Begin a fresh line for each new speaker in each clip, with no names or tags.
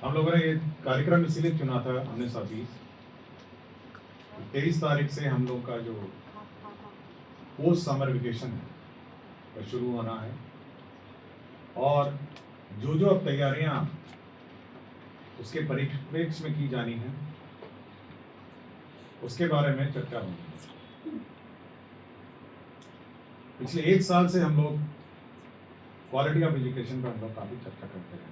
हम लोगों ने ये कार्यक्रम इसीलिए चुना था हमने साथी 23 तारीख से हम लोग का जो पोस्ट समर वेकेशन है वो शुरू होना है और जो अब तैयारियां उसके परिप्रेक्ष्य में की जानी है उसके बारे में चर्चा होगी। पिछले 1 साल से हम लोग क्वालिटी ऑफ एजुकेशन पर हम लोग काफ़ी चर्चा करते हैं।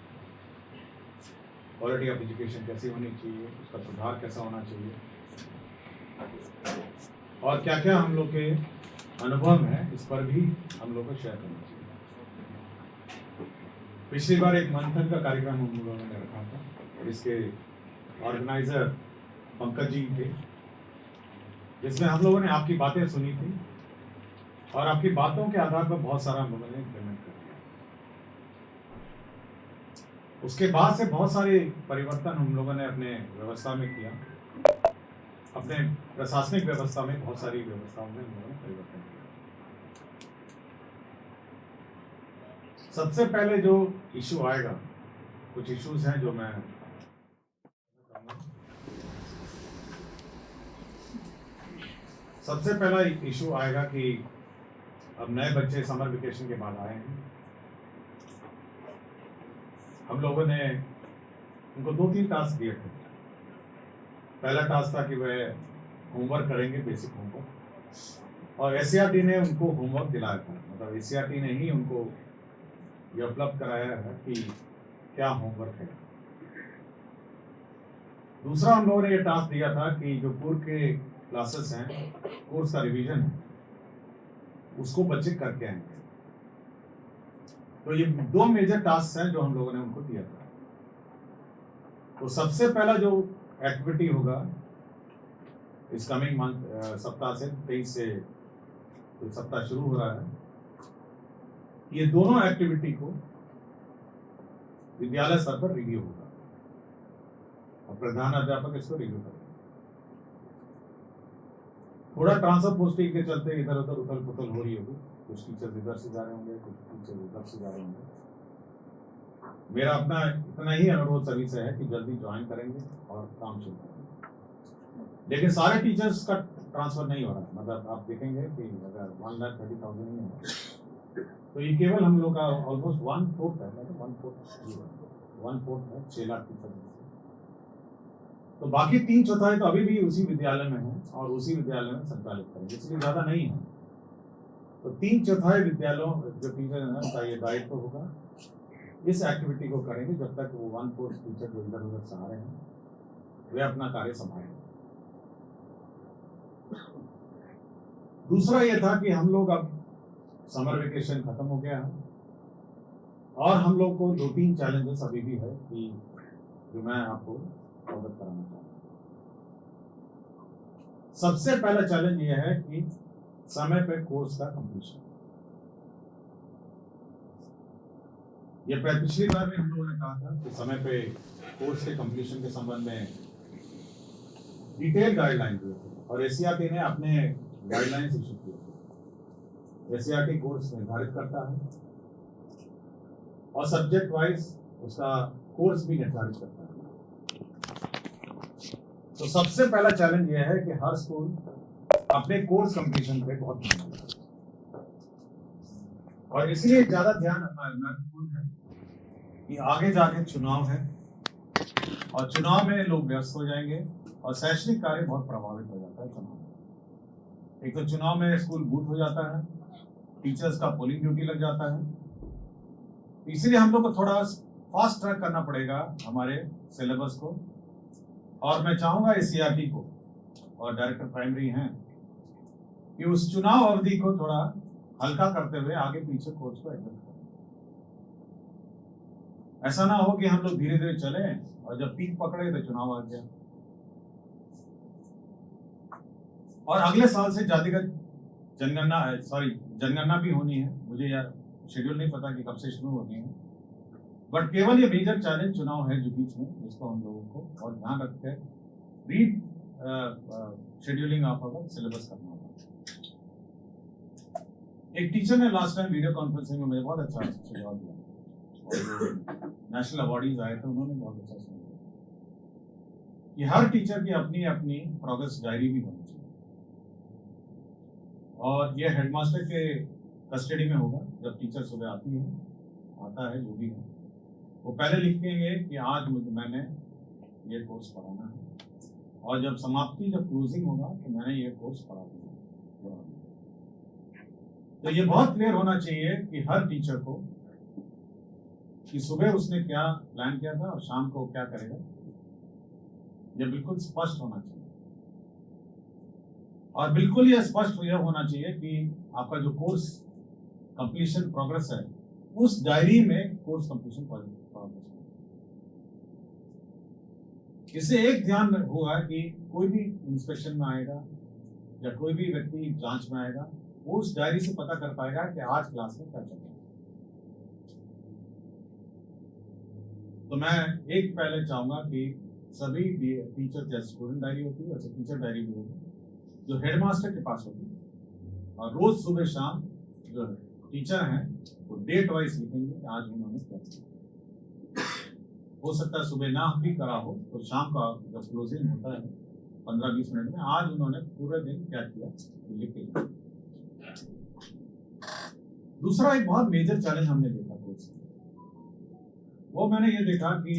क्वालिटी ऑफ एजुकेशन कैसी होनी चाहिए, उसका सुधार कैसा होना चाहिए और क्या क्या हम लोग के अनुभव हैं, इस पर भी हम लोग को शेयर करना चाहिए। पिछली बार एक मंथन का कार्यक्रम हम लोगों ने रखा था, इसके ऑर्गेनाइजर पंकज जी थे, जिसमें हम लोगों ने आपकी बातें सुनी थी और आपकी बातों के आधार पर बहुत सारा हम लोगों ने इम्प्लीमेंट कर दिया। उसके बाद से बहुत सारे परिवर्तन हम लोगों ने अपने व्यवस्था में किया, अपने प्रशासनिक व्यवस्था में बहुत सारी व्यवस्थाओं में हम लोगों ने परिवर्तन किया। सबसे पहले जो इशू आएगा, कुछ इश्यूज हैं जो मैं सबसे पहला इशू आएगा कि अब नए बच्चे समर वेकेशन के बाद आए हैं। हम लोगों ने उनको 2-3 टास्क दिए थे। पहला टास्क था कि वह होमवर्क करेंगे, बेसिक होमवर्क, और एससीईआरटी ने उनको होमवर्क दिलाया था। मतलब एससीईआरटी ने ही उनको ये उपलब्ध कराया है कि क्या होमवर्क है। दूसरा हम लोगों ने ये टास्क दिया था कि जो पूर्व के क्लासेस हैं, कोर्स का रिवीजन है, उसको बच्चे करके आएंगे। तो ये 2 मेजर टास्क हैं जो हम लोगों ने उनको दिया था। तो सबसे पहला जो एक्टिविटी होगा इस कमिंग मंथ सप्ताह से 23 से तो सप्ताह शुरू हो रहा है, ये दोनों एक्टिविटी को विद्यालय स्तर पर रिव्यू होगा और प्रधान अध्यापक इसको रिव्यू करेंगे। थोड़ा ट्रांसफर पोस्टिंग के चलते इधर उधर उथल पुथल हो रही होगी, कुछ टीचर्स इधर से जा रहे होंगे, कुछ टीचर्स उधर से जा रहे होंगे। मेरा अपना इतना ही अनुरोध सभी से है कि जल्दी ज्वाइन करेंगे और काम शुरू करेंगे। लेकिन सारे टीचर्स का ट्रांसफर नहीं हो रहा है। मतलब आप देखेंगे कि अगर 1,30,000 नहीं है तो ये केवल हम लोग का ऑलमोस्ट 1/4 है, मतलब 1/4 है 6 लाख टीचर। तो बाकी 3/4 तो अभी भी उसी विद्यालय में है और उसी विद्यालय में संचालित करेंगे, इसलिए ज़्यादा नहीं है। तो 3/4 विद्यालयों जो टीचर है उनका ये दायित्व होगा, इस एक्टिविटी को करेंगे जब तक वो 1/4 टीचर जो इधर उधर से आ रहे हैं वे अपना कार्य संभालेंगे। दूसरा ये था कि हम लोग अब समर वेकेशन खत्म हो गया है और हम लोग को 2-3 चैलेंजेस अभी भी है कि जो मैं आपको अवगत कराना चाहूँगा। सबसे पहला चैलेंज ये है कि समय पे कोर्स का कंप्लीशन। ये पिछली बार भी हम लोगों ने कहा था कि समय पे कोर्स के कंप्लीशन के संबंध में डिटेल गाइडलाइन दिए थे और एससीईआरटी ने अपने गाइडलाइंस इशू किए थे। एससीईआरटी कोर्स निर्धारित करता है और सब्जेक्ट वाइज उसका कोर्स भी निर्धारित करता है। तो सबसे पहला चैलेंज यह है कि हर स्कूल अपने कोर्स कंप्लीशन पे बहुत ध्यान देता है और इसलिए ज्यादा ध्यान रखना महत्वपूर्ण है कि आगे जाके चुनाव है और चुनाव में लोग व्यस्त हो जाएंगे और शैक्षणिक कार्य बहुत प्रभावित हो जाता है चुनाव में। एक तो चुनाव में स्कूल बूथ हो जाता है, टीचर्स का पोलिंग ड्यूटी लग जाता है, इसलिए हम लोग को थोड़ा फास्ट ट्रैक करना पड़ेगा हमारे सिलेबस को। और मैं चाहूंगा एससीईआरटी को और डायरेक्टर प्राइमरी हैं कि उस चुनाव अवधि को थोड़ा हल्का करते हुए आगे पीछे कोर्स को एडजस्ट करें। ऐसा ना हो कि हम लोग धीरे धीरे चले और जब पीक पकड़े तो चुनाव आ गया। और अगले साल से जातिगत जनगणना भी होनी है। मुझे यार शेड्यूल नहीं पता कि कब से शुरू होनी है, बट केवल ये मेजर चैलेंज चुनाव है जो बीच में, जिसको हम लोगों को और ध्यान रखते read scheduling of our syllabus करना होगा। एक टीचर ने लास्ट टाइम वीडियो कॉन्फ्रेंसिंग में मुझे बहुत अच्छा सुझाव दिया। और नेशनल अवार्डीज आए थे उन्होंने बहुत अच्छा समझाया कि हर टीचर की अपनी अपनी प्रोग्रेस डायरी भी होनी चाहिए, और ये हेडमास्टर के कस्टडी में होगा। जब टीचर सुबह आता है जो भी है, वो पहले लिखेंगे कि आज मैंने ये कोर्स पढ़ाना है, और जब क्लोजिंग होगा तो मैंने ये कोर्स पढ़ा दिया। तो ये बहुत क्लियर होना चाहिए कि हर टीचर को कि सुबह उसने क्या प्लान किया था और शाम को क्या करेगा, ये बिल्कुल स्पष्ट होना चाहिए। और बिल्कुल ये स्पष्ट यह होना चाहिए कि आपका जो कोर्स कंप्लीशन प्रोग्रेस है, उस डायरी में कोर्स कंप्लीशन प्रोग्रेस। इससे एक ध्यान होगा कि कोई भी इंस्पेक्शन में आएगा या कोई भी व्यक्ति जांच में आएगा, वो उस डायरी से पता कर पाएगा कि आज क्लास में क्या चल रहा है। तो मैं एक पहले चाहूंगा कि सभी टीचर, जैसे स्टूडेंट डायरी होती है वैसे टीचर डायरी भी होगी, जो हेडमास्टर के पास होगी, और रोज सुबह शाम जो टीचर हैं वो डेट वाइज लिखेंगे कि आज उन्होंने क्या किया। हो सकता है सुबह ना भी करा हो तो शाम का जब क्लोजिंग होता है 15-20 मिनट में, आज उन्होंने पूरे दिन क्या किया लिख के। दूसरा एक बहुत मेजर चैलेंज हमने देखा कोर्स, वो मैंने ये देखा कि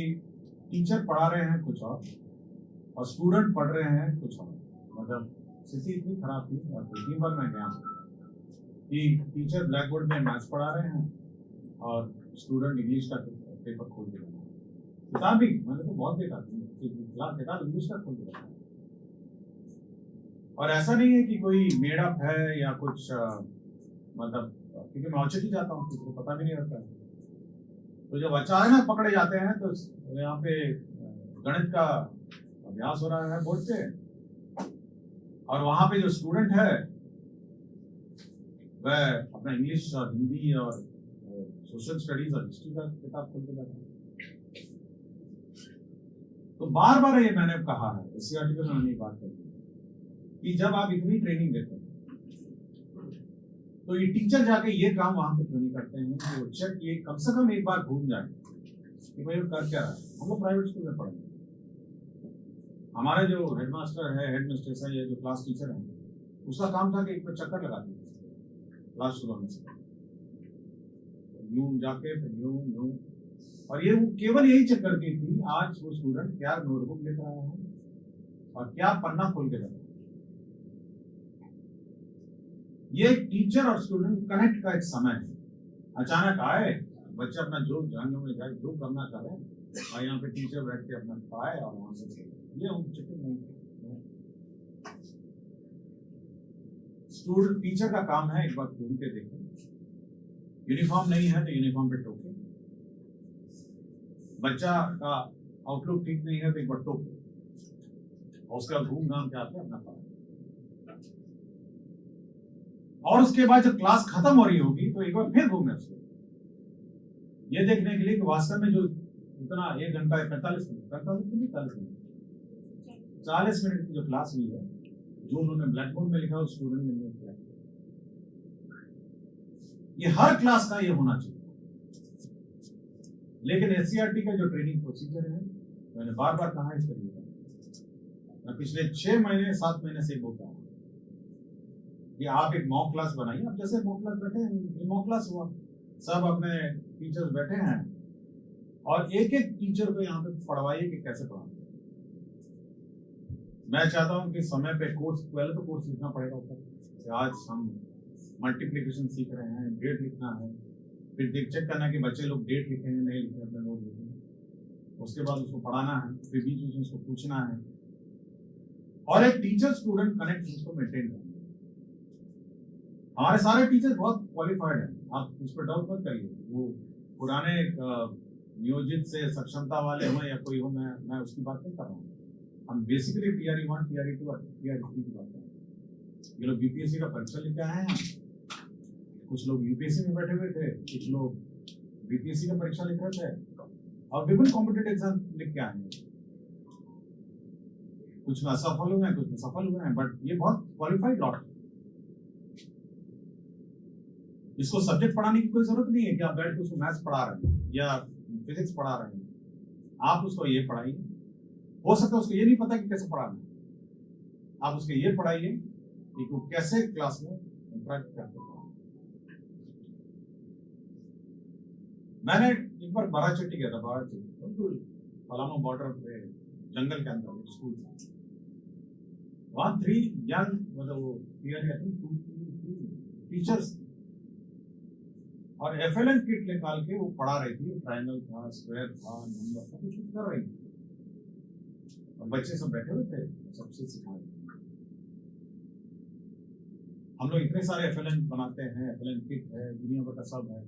टीचर पढ़ा रहे हैं कुछ और स्टूडेंट पढ़ रहे हैं कुछ और। मतलब स्थिति इतनी खराब थी, और पिछली बार मैं गया कि टीचर ब्लैक बोर्ड में मैथ्स पढ़ा रहे हैं और स्टूडेंट इंग्लिश का पेपर खोल के, किताब भी मैंने तो बहुत देखा, किताब इंग्लिश का खोल के। और ऐसा नहीं है कि कोई मेड अप है या कुछ, मतलब क्योंकि मैं औचक ही जाता हूँ, किसी को पता भी नहीं रहता है। तो जब अचानक पकड़े जाते हैं तो यहाँ पे गणित का अभ्यास हो रहा है बोर्ड पे, और वहां पे जो स्टूडेंट है वह अपना इंग्लिश और हिंदी और सोशल स्टडीज और हिस्ट्री का किताब खोल के जाता है। तो बार बार ये मैंने कहा है, इसी आर्टिकल में मैंने बात करी कि जब आप इतनी ट्रेनिंग देते हैं तो ये टीचर जाके ये काम वहां पे क्यों नहीं करते हैं कि वो चेक ये कम से कम एक बार घूम जाए कि भाई वो कर क्या रहा है। हम लोग प्राइवेट स्कूल में पढ़ेंगे, हमारे जो हेडमास्टर है, हेडमिस्ट्रेस है, या जो क्लास टीचर है, उसका काम था कि एक बार चक्कर लगा दें क्लास शुरू होने से, यूं जाके फिर यूं, और ये वो केवल यही चेक करती थी आज वो स्टूडेंट क्या नोटबुक लेकर आया है और क्या पन्ना खोल के रखा है। ये टीचर और स्टूडेंट कनेक्ट का एक समय है। अचानक आए बच्चे अपना जो जानने में जाए, जो करना चाहे, और यहाँ पे टीचर बैठ के अपना पढ़ाए और वहां से ये चिकन नहीं। स्टूडेंट टीचर का काम है एक बार घूम के देखें, यूनिफॉर्म नहीं है तो यूनिफॉर्म पे टोके, बच्चा का आउटलुक ठीक नहीं है तो एक बार टोके, और उसके बाद घूम घाम के आते अपना पढ़ाए। और उसके बाद जब क्लास खत्म हो रही होगी तो एक बार फिर घूमने उसको, ये देखने के लिए कि वास्तव में जो इतना 1 घंटा 45 मिनट 40 मिनट की जो क्लास हुई है, जो उन्होंने ब्लैक बोर्ड में लिखा उस स्टूडेंट ने नहीं किया। ये हर क्लास का ये होना चाहिए। लेकिन एससीईआरटी का जो ट्रेनिंग प्रोसीजर है, मैंने बार बार कहा इस तरीके का, मैं पिछले 6 महीने 7 महीने से बोलता हूँ कि आप एक मॉक क्लास बनाइए। अब जैसे मॉक क्लास बैठे हैं, मॉक क्लास हुआ, सब अपने टीचर्स बैठे हैं और एक एक टीचर को यहाँ पे पढ़वाइए कि कैसे पढ़ाना। मैं चाहता हूँ कि समय पे कोर्स, पहले तो कोर्स लिखना पड़ेगा ऊपर, आज हम मल्टीप्लिकेशन सीख रहे हैं, डेट लिखना है, फिर चेक करना कि बच्चे लोग डेट लिखे हैं नहीं लिखे, अपने नोट लिखे, उसके बाद उसको पढ़ाना है, फिर बीच बीच में उसको पूछना है, और एक टीचर स्टूडेंट कनेक्ट उसको मेंटेन करना। हमारे सारे टीचर्स बहुत क्वालिफाइड हैं, आप उस पर डाउट मत करिए। वो पुराने नियोजित से सक्षमता वाले हो या कोई हो, मैं उसकी बात नहीं कर रहा हूँ। हम बेसिकली TRE 1, TRE 2 और TRE 3 की बात कर रहे हैं। ये लोग यूपीएससी का परीक्षा लिख के आए हैं, कुछ लोग यूपीएससी में बैठे हुए थे, कुछ लोग बीपीएससी का परीक्षा लिख रहे थे, और विभिन्न कॉम्पिटेटिव एग्जाम लिख के आए हैं। कुछ में असफल हुए हैं, कुछ में सफल हुए हैं, बट ये बहुत क्वालिफाइड लॉट। इसको सब्जेक्ट पढ़ाने की कोई जरूरत नहीं है कि आप बैठ के उसको मैथ्स पढ़ा रहे हैं या फिजिक्स पढ़ा रहे हैं, आप उसको ये पढ़ाइए। हो सकता है उसको ये नहीं पता कि कैसे पढ़ाना है, आप उसको ये पढ़ाइए कि वो कैसे क्लास में इंटरेक्ट करते हैं। मैंने एक बार बाराचट्टी गया था, बाराचट्टी बिल्कुल पलामू बॉर्डर पे जंगल के अंदर एक स्कूल था। वहां 3 यंग मतलब वो टीचर्स और एफएलएन किट निकाल के वो पढ़ा रही थी, ट्रायंगल था, स्क्वायर था, नंबर था, कुछ कर रही थी और बच्चे सब बैठे हुए थे, सबसे सिखा रहे थे। हम लोग इतने सारे एफएलएन बनाते हैं, एफएलएन किट है, दुनिया भर का सब है,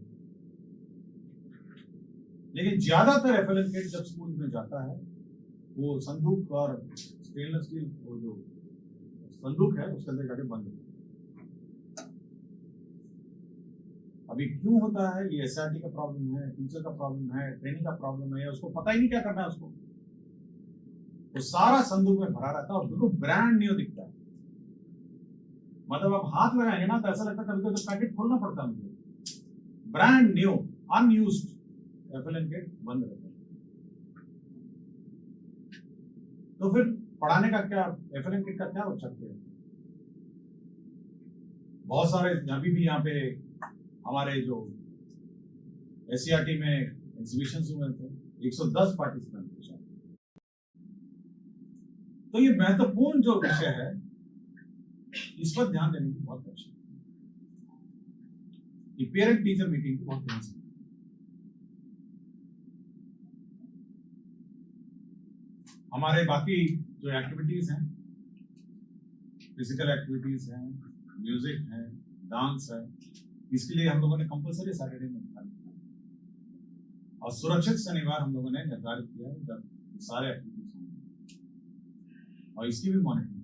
लेकिन ज्यादातर एफएलएन किट जब स्कूल में जाता है वो संदूक और स्टेनलेस स्टील वो जो संदूक है उसके अंदर जाके बंद होता है। अभी क्यों होता है? ये एसआरटी का प्रॉब्लम है, टीचर का प्रॉब्लम है, ट्रेनिंग का प्रॉब्लम है, उसको पता ही नहीं क्या करना है उसको। तो सारा संदूक में भरा रहता है और बिल्कुल ब्रांड न्यू दिखता है। मतलब आप हाथ लगाएंगे ना तो ऐसा लगता है कभी कभी तो पैकेट खोलना पड़ता है मुझे। Brand new unused FLN kit बंद रहता है। तो फिर पढ़ाने का क्या, एफएलएन किट का क्या औचित्य है? बहुत सारे अभी भी यहाँ पे हमारे जो एससीईआरटी में एग्जीबिशन हुए थे, 110 पार्टिसिपेंट थे। तो ये महत्वपूर्ण जो विषय है इस पर ध्यान देने की बहुत आवश्यकता है। पेरेंट टीचर मीटिंग की बहुत ध्यान से हमारे बाकी जो एक्टिविटीज हैं, फिजिकल एक्टिविटीज हैं, म्यूजिक है, डांस है, इसके लिए हम लोगों ने कंपल्सरी सैटरडे में निर्धारित किया और सुरक्षित शनिवार हम लोगों ने निर्धारित किया है जब सारे एक्टिविटीज होंगे और इसकी भी मॉनिटरिंग।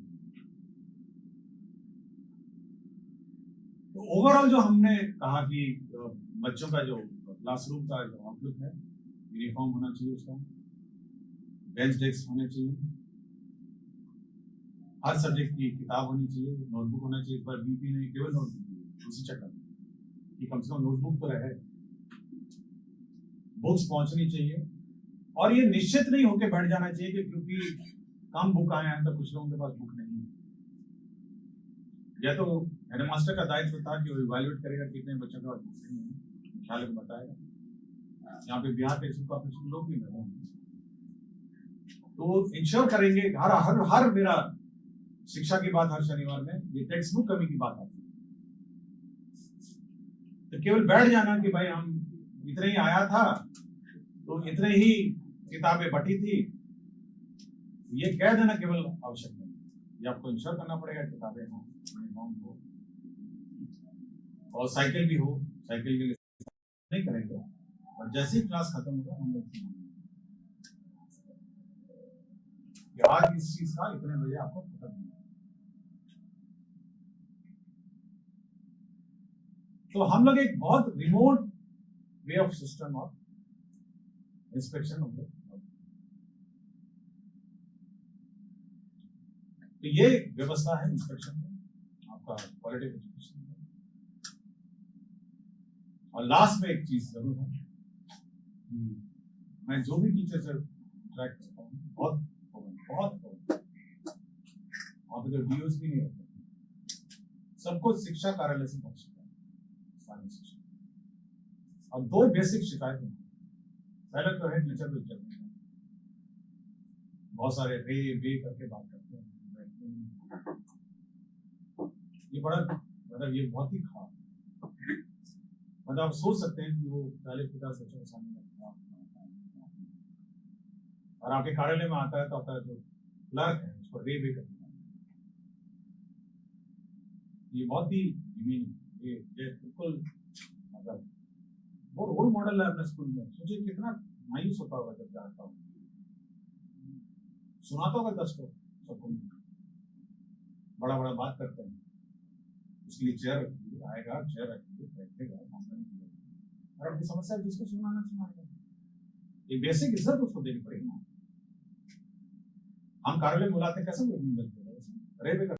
तो ओवरऑल जो हमने कहा कि बच्चों का जो क्लासरूम का जो आउटलुक है, यूनिफॉर्म होना चाहिए, उसका बेंच डेस्क होने चाहिए, हर सब्जेक्ट की किताब होनी चाहिए, नोटबुक होना चाहिए, पर बीपी नहीं केवल नोटबुक, उसी चक्कर कि कम से कम नोटबुक तो रहे, बुक्स पहुंचनी चाहिए और ये निश्चित नहीं होकर बैठ जाना चाहिए कि क्योंकि कम बुक आए हैं तो कुछ लोगों के पास बुक नहीं है। या तो हेडमास्टर का दायित्व था कि वो इवैल्यूएट करेगा कितने बच्चों के पास बुक नहीं है, मुख्यालय को बताएगा। यहाँ पे बिहार के स्कूल का लोग भी बैठे हैं, तो इंश्योर करेंगे। हर हर हर मेरा शिक्षा की बात हर शनिवार में ये टेक्स्ट बुक कमी की बात आती है। तो केवल बैठ जाना कि भाई हम इतने ही आया था तो इतने ही किताबें बटी थी, ये कह देना केवल आवश्यक नहीं। ये आपको इंश्योर करना पड़ेगा किताबें हो, यूनिफॉर्म हो और साइकिल भी हो। साइकिल के लिए नहीं करेंगे और जैसे ही क्लास खत्म होगा हम लोग आज इस चीज का इतने बजे आपको पता नहीं। तो हम लोग एक बहुत remote way of system of inspection होंगे। तो ये व्यवस्था है इंस्पेक्शन में आपका क्वालिटी एजुकेशन में। और लास्ट में एक चीज जरूर है, मैं जो भी टीचर से इंटरेक्ट करता हूँ बहुत वहां पे तो डीओस भी नहीं होते, सबको शिक्षा कार्यालय से बहुत शिकायत शिक्षा और 2 बेसिक शिकायत हैं। पहले तो है टीचर को इज्जत नहीं, बहुत सारे रे बे करके बात करते हैं, ये बड़ा मतलब ये बहुत ही खराब। मतलब आप सोच सकते हैं कि वो 40-50 बच्चों के सामने और आपके कार्यालय में आता है तो आपका जो क्लर्क है उसको रे बे करते हैं। ये बहुत ही ये बिल्कुल मतलब वो रोल मॉडल है अपने स्कूल में। सोचिए कितना मायूस होता होगा जब जाता हूँ, सुनाता होगा 10 को सबको, बड़ा बड़ा बात करते हैं, उसके लिए चेयर रखिए, आएगा चेयर रखिए, बैठेगा, और अपनी समस्या जिसको सुनाना सुनाएगा। ये बेसिक इज्जत उसको देनी पड़ेगी ना। हम कार्यालय बुलाते कैसे मिलते हैं,